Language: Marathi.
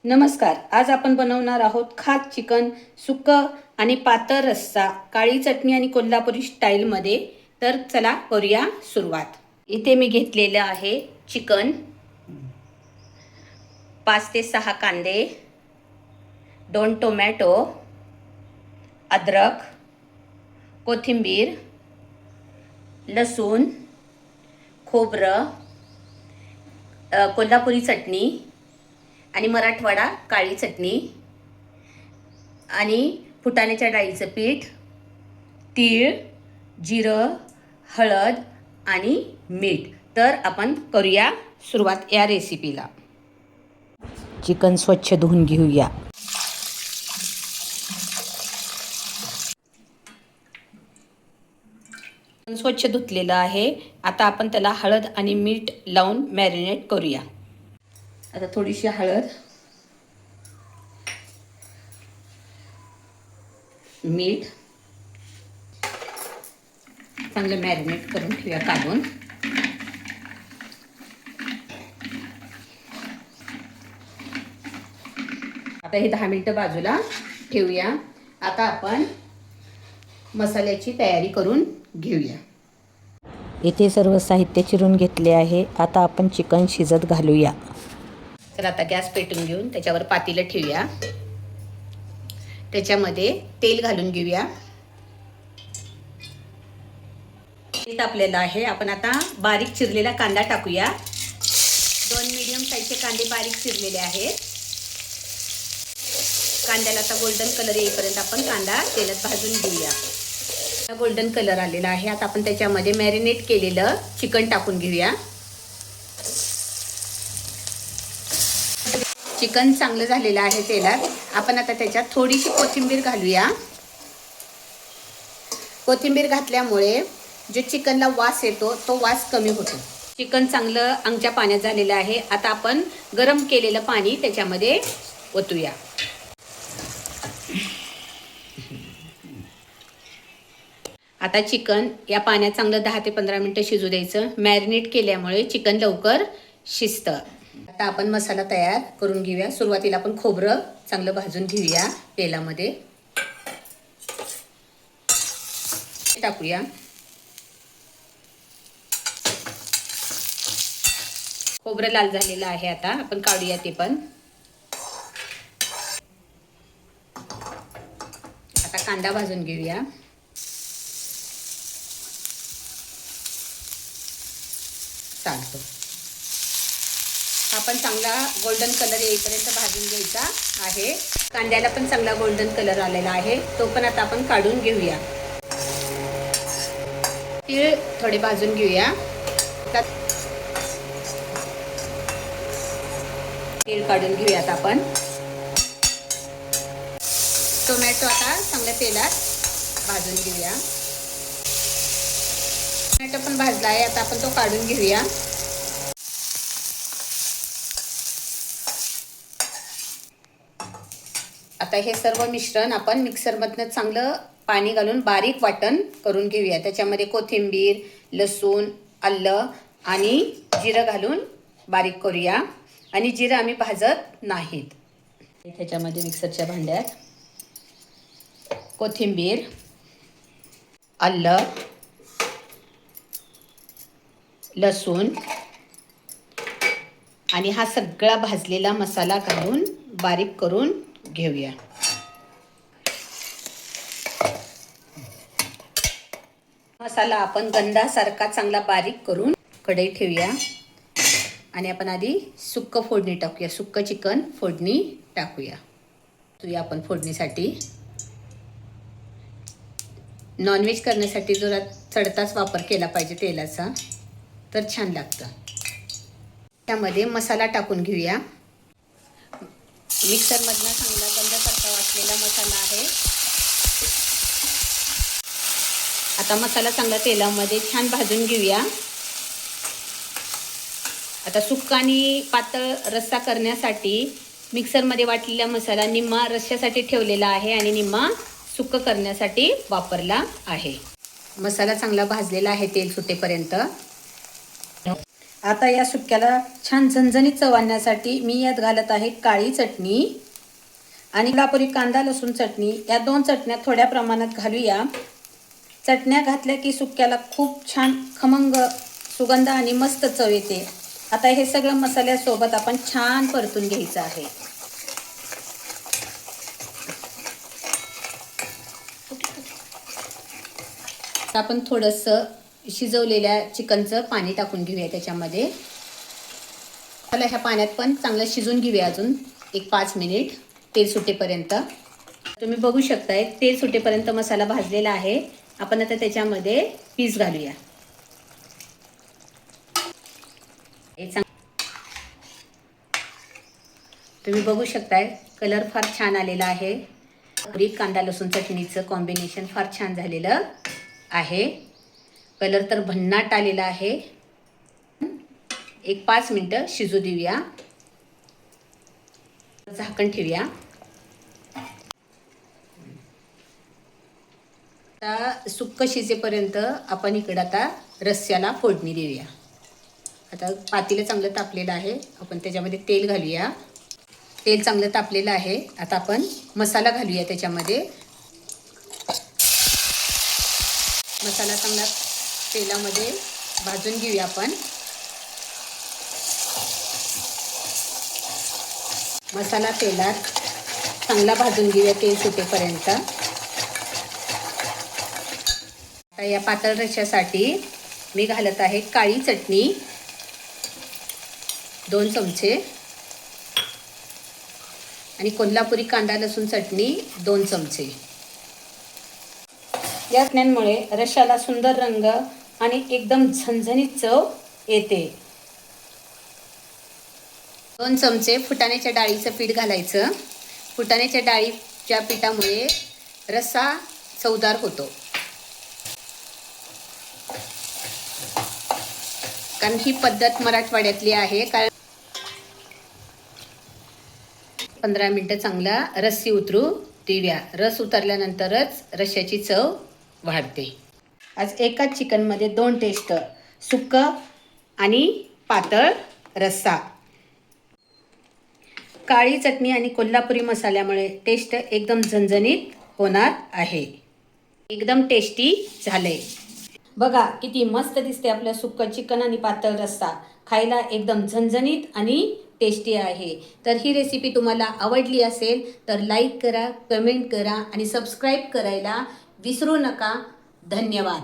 नमस्कार. आज आपण बनवणार आहोत खास चिकन सुक्कं आणि पातळ रस्सा काळी चटणी आणि कोल्हापुरी स्टाईलमध्ये. तर चला करूया सुरुवात. इथे मी घेतलेलं आहे चिकन, 5 ते 6 कांदे, 2 टोमॅटो, अद्रक, कोथिंबीर, लसूण, खोबरं, कोल्हापुरी चटणी आणि मराठवाडा काळी चटणी आणि फुटाण्याच्या डाळीचं पीठ, तीळ, जिरं, हळद आणि मीठ. तर आपण करूया सुरुवात या रेसिपीला. चिकन स्वच्छ धुवून घेऊया. स्वच्छ धुतलेलं आहे. आता आपण त्याला हळद आणि मीठ लावून मॅरिनेट करूया. आता थोडीशी हळद, मीठ चांगलं मॅरिनेट करून ठेवूया काढून. आता हे 10 मिनिटं बाजूला ठेवूया. आता आपण मसाल्याची तयारी करून घेऊया. इथे सर्व साहित्य चिरून घेतले आहे. आता आपण चिकन शिजत घालूया. तर आता गॅस पेटून घेऊन त्याच्यावर पातेलं ठेवूया. त्याच्यामध्ये तेल घालून घेऊया. तेल तापलेलं आहे. आपण आता बारीक चिरलेला कांदा टाकूया. 2 मीडियम साईजचे कांदे बारीक चिरलेले आहेत. कांद्याला आता गोल्डन कलर येईपर्यंत आपण कांदा तेलात भाजून घेऊया. गोल्डन कलर आलेला आहे. आता आपण त्याच्यामध्ये मॅरिनेट केलेलं चिकन टाकून घेऊया. चिकन चांगलं झालेलं आहे तेलात. आपण आता त्याच्यात थोडीशी कोथिंबीर घालूया. कोथिंबीर घातल्यामुळे जो चिकनला वास येतो तो वास कमी होतो. चिकन चांगलं अंगच्या पाण्यात झालेलं आहे. आता आपण गरम केलेलं पाणी त्याच्यामध्ये ओतूया. आता चिकन या पाण्यात चांगलं 10 ते 15 मिनिटं शिजू द्यायचं. मॅरिनेट केल्यामुळे चिकन लवकर शिजतं. आता आपण मसाला तयार करून घेऊया. सुरुवातीला आपण खोबरं चांगलं भाजून घेऊया तेलामध्ये. टाकूया. खोबरं लाल झालेलं आहे. आता आपण काढूया ते पण. आता कांदा भाजून घेऊया. चालतो. आपण चांगला गोल्डन कलर येईपर्यंत भाजून घ्यायचा आहे. कांद्याला पण चांगला गोल्डन कलर आलेला आहे. तो पण आता आपण काढून घेऊया. तीळ थोडे भाजून घेऊया. तीळ काढून घेऊयात आपण. टोमॅटो आता चांगल्या तेलात भाजून घेऊया. टोमॅटो पण भाजला आहे. आता आपण तो काढून घेऊया. आता हे सर्व मिश्रण आपण मिक्सरमधनं चांगलं पाणी घालून बारीक वाटण करून घेऊया. त्याच्यामध्ये कोथिंबीर, लसूण, आलं आणि जिरं घालून बारीक करूया. आणि जिरं आम्ही भाजत नाहीत. त्याच्यामध्ये मिक्सरच्या भांड्यात कोथिंबीर, आलं, लसूण आणि हा सगळा भाजलेला मसाला घालून बारीक करून घेऊया. मसाला आपण गंधासारखा चांगला बारीक करून कढई ठेवूया. आणि आपण आधी सुक्क फोडणी टाकूया. सुक्क चिकन फोडणी टाकूया. आपण फोडणीसाठी नॉनव्हेज करण्यासाठी जरा चढताच वापर केला पाहिजे तेलाचा, तर छान लागतं. त्यामध्ये मसाला टाकून घेऊया. मिक्सरमधनं चांगला गंधासारखा वाटलेला मसाला आहे. आता मसाला चांगला तेलामध्ये छान भाजून घेऊया. आता सुक्का आणि पातळ रस्सा करण्यासाठी मिक्सरमध्ये वाटलेला मसाला निम्मा रस्स्यासाठी ठेवलेला आहे आणि निम्मा सुक्कं करण्यासाठी वापरला आहे. मसाला चांगला भाजलेला आहे तेल सुटेपर्यंत. आता या सुक्याला छान झणझणीत चव आणण्यासाठी मी यात घालत आहे काळी चटणी आणि कोल्हापुरी कांदा लसूण चटणी. या 2 चटण्या थोड्या प्रमाणात घालूया. चटण्या घातल्या की सुक्याला खूप छान खमंग सुगंध आणि मस्त चव येते. आता हे सगळं मसाल्यासोबत आपण छान परतून घ्यायचं आहे. आपण थोडंसं शिजवलेल्या चिकनचं पाणी टाकून घेऊया त्याच्यामध्ये. मला ह्या पाण्यात पण चांगलं शिजून घेऊया अजून एक 5 मिनिट तेल सुटेपर्यंत. तुम्ही बघू शकताय तेल सुटेपर्यंत मसाला भाजलेला आहे. आपण आता त्याच्यामध्ये पीस घालूया. तुम्ही बघू शकताय कलर फार छान आलेला आहे. कांदा लसूण चटणीचं कॉम्बिनेशन फार छान झालेलं आहे. कलर तर भन्नाट आलेला आहे. एक 5 मिनिटं शिजू देऊया. झाकण ठेवूया. आता सुक्क शिजेपर्यंत आपण इकडं आता रस्स्याला फोडणी देऊया. आता पातेलं चांगलं तापलेलं आहे. आपण त्याच्यामध्ये तेल घालूया. तेल चांगलं तापलेलं आहे. आता आपण मसाला घालूया त्याच्यामध्ये. मसाला चांगला तेलामध्ये भाजून घेऊया आपण. मसाला तेलात चांगला भाजून घेऊया तेल सुटेपर्यंत. आता या पातळ रश्श्यासाठी मी घालत आहे काळी चटणी 2 चमचे आणि कोल्हापुरी कांदा लसूण चटणी 2 चमचे. या चटण्यांमुळे रश्श्याला सुंदर रंग आणि एकदम झणझणीत चव येते. 2 चमचे फुटाण्याच्या डाळीचं पीठ घालायचं. फुटाण्याच्या डाळीच्या पिठामुळे रस्सा चवदार होतो. कारण ही पद्धत मराठवाड्यातली आहे. कारण 15 मिनिटं चांगला रस्सी उतरू देऊया. रस उतरल्यानंतरच रश्श्याची चव वाढते. आज एकाच चिकनमध्ये 2 टेस्ट, सुक्कं आणि पातळ रस्सा. काळी चटणी आणि कोल्हापुरी मसाल्यामुळे टेस्ट एकदम झणझणीत होणार आहे. एकदम टेस्टी झाले. बघा किती मस्त दिसते आपलं सुक्कं चिकन आणि पातळ रस्सा. खायला एकदम झणझणीत आणि टेस्टी आहे. तर ही रेसिपी तुम्हाला आवडली असेल तर लाईक करा, कमेंट करा आणि सबस्क्राईब करायला विसरू नका. धन्यवाद.